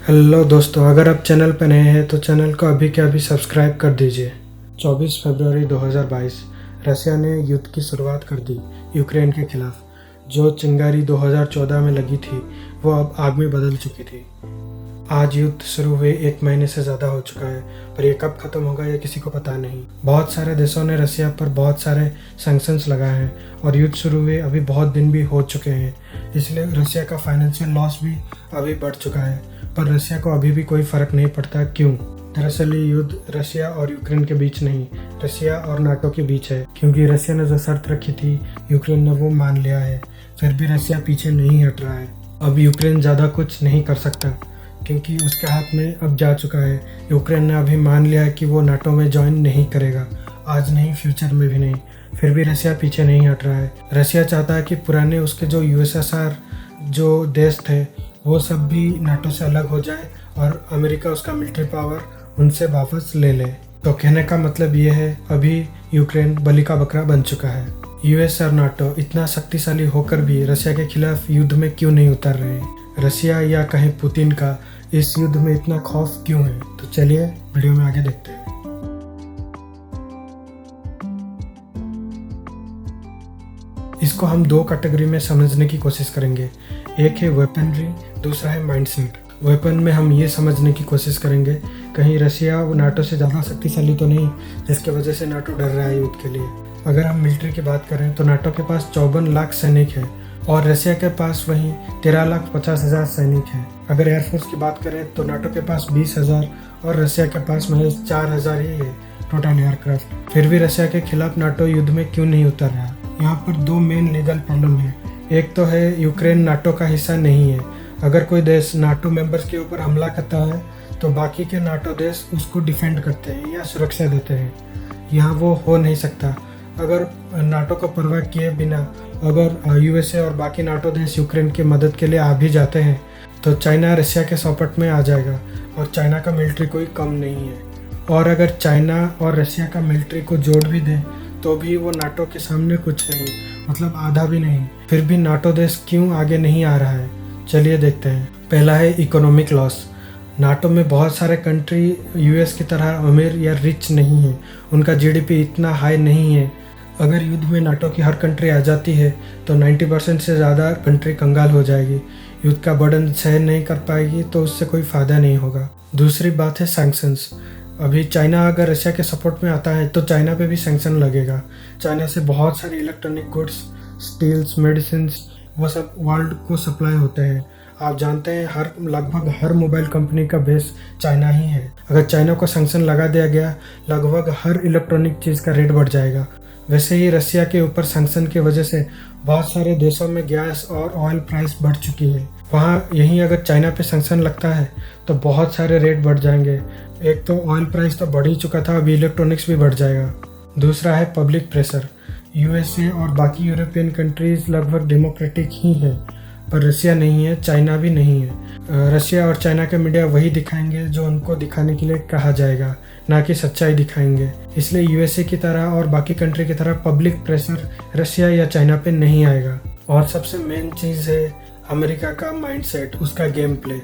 Hello दोस्तों, अगर आप चैनल पर नए हैं तो चैनल को अभी के अभी सब्सक्राइब कर दीजिए। 24 फरवरी 2022 रसिया ने युद्ध की शुरुआत कर दी यूक्रेन के खिलाफ। जो चिंगारी 2014 में लगी थी वो अब आग में बदल चुकी थी। आज युद्ध शुरू हुए 1 महीने से ज़्यादा हो चुका है, पर यह कब ख़त्म होगा ये किसी को पता नहीं। बहुत सारे देशों ने रसिया पर बहुत सारे सैंक्शंस लगाए हैं और युद्ध शुरू हुए अभी बहुत दिन भी हो चुके हैं, इसलिए रसिया का फाइनेंशियल लॉस भी अभी बढ़ चुका है। पर रसिया को अभी भी कोई फ़र्क नहीं पड़ता। क्यों? दरअसल ये युद्ध रसिया और यूक्रेन के बीच नहीं, रसिया और नाटो के बीच है, क्योंकि रसिया ने जो शर्त रखी थी यूक्रेन ने वो मान लिया है। फिर भी रसिया पीछे नहीं हट रहा है। अब यूक्रेन ज़्यादा कुछ नहीं कर सकता क्योंकि उसके हाथ में अब जा चुका है। यूक्रेन ने अभी मान लिया है कि वो नाटो में ज्वाइन नहीं करेगा, आज नहीं फ्यूचर में भी नहीं। फिर भी रसिया पीछे नहीं हट रहा है। रसिया चाहता है कि पुराने उसके जो यूएसएसआर जो देश थे वो सब भी नाटो से अलग हो जाए और अमेरिका उसका मिलिट्री पावर उनसे वापस ले ले। तो कहने का मतलब ये है, अभी यूक्रेन बलि का बकरा बन चुका है। यूएस और नाटो इतना शक्तिशाली होकर भी रसिया के खिलाफ युद्ध में क्यों नहीं उतर रहे हैं? रसिया या कहीं पुतिन का इस युद्ध में इतना खौफ क्यों है? तो चलिए वीडियो में आगे देखते हैं। इसको हम दो कैटेगरी में समझने की कोशिश करेंगे। एक है वेपनरी, दूसरा है माइंडसेट। वेपन में हम ये समझने की कोशिश करेंगे कहीं रसिया नाटो से ज़्यादा शक्तिशाली तो नहीं जिसकी वजह से नाटो डर रहा है युद्ध के लिए। अगर हम मिलिट्री की बात करें तो नाटो के पास 54 लाख सैनिक है और रसिया के पास वहीं 13,50,000 सैनिक है। अगर एयरफोर्स की बात करें तो नाटो के पास 20,000 और रसिया के पास महज 4,000 ही है टोटल एयरक्राफ्ट। फिर भी रसिया के खिलाफ नाटो युद्ध में क्यों नहीं उतर रहा? यहाँ पर दो मेन लीगल प्रॉब्लम है। एक तो है यूक्रेन नाटो का हिस्सा नहीं है। अगर कोई देश नाटो मेंबर्स के ऊपर हमला करता है तो बाकी के नाटो देश उसको डिफेंड करते हैं या सुरक्षा देते हैं। यहाँ वो हो नहीं सकता। अगर नाटो को परवाह किए बिना अगर यूएसए और बाकी नाटो देश यूक्रेन की मदद के लिए आ भी जाते हैं तो चाइना रसिया के सपोर्ट में आ जाएगा और चाइना का मिलिट्री कोई कम नहीं है। और अगर चाइना और रसिया का मिलिट्री को जोड़ भी दें तो भी वो नाटो के सामने कुछ नहीं, मतलब आधा भी नहीं। फिर भी नाटो देश क्यों आगे नहीं आ रहा है? चलिए देखते हैं। पहला है इकोनॉमिक लॉस। नाटो में बहुत सारे कंट्री यूएस की तरह अमीर या रिच नहीं है, उनका जीडीपी इतना हाई नहीं है। अगर युद्ध में नाटो की हर कंट्री आ जाती है तो 90% से ज़्यादा कंट्री कंगाल हो जाएगी, युद्ध का बर्डन सहन नहीं कर पाएगी, तो उससे कोई फ़ायदा नहीं होगा। दूसरी बात है सैंक्शंस। अभी चाइना अगर रशिया के सपोर्ट में आता है तो चाइना पे भी सैंक्शन लगेगा। चाइना से बहुत सारे इलेक्ट्रॉनिक गुड्स, स्टील्स, मेडिसिन वो सब वर्ल्ड को सप्लाई होते हैं। आप जानते हैं लगभग हर मोबाइल कंपनी का बेस चाइना ही है। अगर चाइना को सैंक्शन लगा दिया गया, लगभग हर इलेक्ट्रॉनिक चीज़ का रेट बढ़ जाएगा। वैसे ही रसिया के ऊपर सैंक्शन की वजह से बहुत सारे देशों में गैस और ऑयल प्राइस बढ़ चुकी है। वहाँ यहीं अगर चाइना पे सैंक्शन लगता है तो बहुत सारे रेट बढ़ जाएंगे। एक तो ऑयल प्राइस तो बढ़ ही चुका था, अभी इलेक्ट्रॉनिक्स भी बढ़ जाएगा। दूसरा है पब्लिक प्रेशर। यूएसए और बाकी यूरोपियन कंट्रीज लगभग डेमोक्रेटिक ही है, पर रसिया नहीं है, चाइना भी नहीं है। रसिया और चाइना के मीडिया वही दिखाएंगे जो उनको दिखाने के लिए कहा जाएगा, ना कि सच्चाई दिखाएंगे। इसलिए यूएसए की तरह और बाकी कंट्री की तरह पब्लिक प्रेशर रसिया या चाइना पे नहीं आएगा। और सबसे मेन चीज़ है अमेरिका का माइंडसेट, उसका गेम प्ले।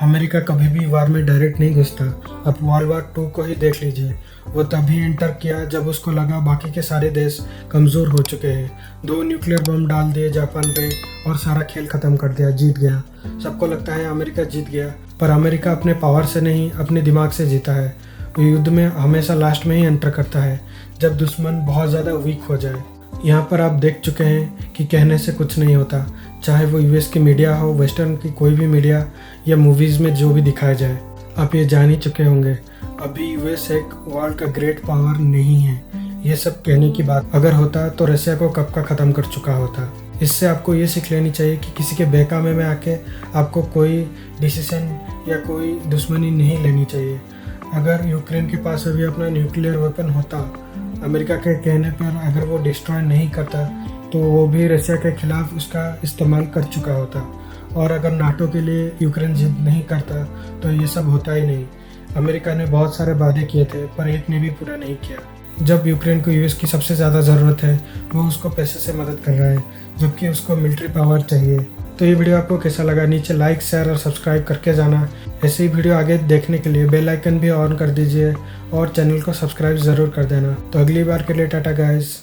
अमेरिका कभी भी वार में डायरेक्ट नहीं घुसता। अब वर्ल्ड वार 2 को ही देख लीजिए, वो तभी एंटर किया जब उसको लगा बाकी के सारे देश कमज़ोर हो चुके हैं। 2 न्यूक्लियर बम डाल दिए जापान पे और सारा खेल ख़त्म कर दिया, जीत गया। सबको लगता है अमेरिका जीत गया, पर अमेरिका अपने पावर से नहीं, अपने दिमाग से जीता है। वो युद्ध में हमेशा लास्ट में ही एंटर करता है, जब दुश्मन बहुत ज़्यादा वीक हो जाए। यहाँ पर आप देख चुके हैं कि कहने से कुछ नहीं होता, चाहे वो यूएस की मीडिया हो, वेस्टर्न की कोई भी मीडिया या मूवीज़ में जो भी दिखाया जाए। आप ये जान ही चुके होंगे, अभी यूएस एक वर्ल्ड का ग्रेट पावर नहीं है। ये सब कहने की बात अगर होता तो रसिया को कब का ख़त्म कर चुका होता। इससे आपको ये सीख लेनी चाहिए कि किसी के बेकामे में आके आपको कोई डिसीजन या कोई दुश्मनी नहीं लेनी चाहिए। अगर यूक्रेन के पास अभी अपना न्यूक्लियर वेपन होता, अमेरिका के कहने पर अगर वो डिस्ट्रॉय नहीं करता तो वो भी रसिया के खिलाफ उसका इस्तेमाल कर चुका होता। और अगर नाटो के लिए यूक्रेन जिद नहीं करता तो ये सब होता ही नहीं। अमेरिका ने बहुत सारे वादे किए थे पर एक ने भी पूरा नहीं किया। जब यूक्रेन को यूएस की सबसे ज़्यादा ज़रूरत है वो उसको पैसे से मदद कर रहा है, जबकि उसको मिलिट्री पावर चाहिए। तो ये वीडियो आपको कैसा लगा नीचे लाइक शेयर और सब्सक्राइब करके जाना। ऐसे ही वीडियो आगे देखने के लिए बेल आइकन भी ऑन कर दीजिए और चैनल को सब्सक्राइब ज़रूर कर देना। तो अगली बार के लिए टाटा गाइस।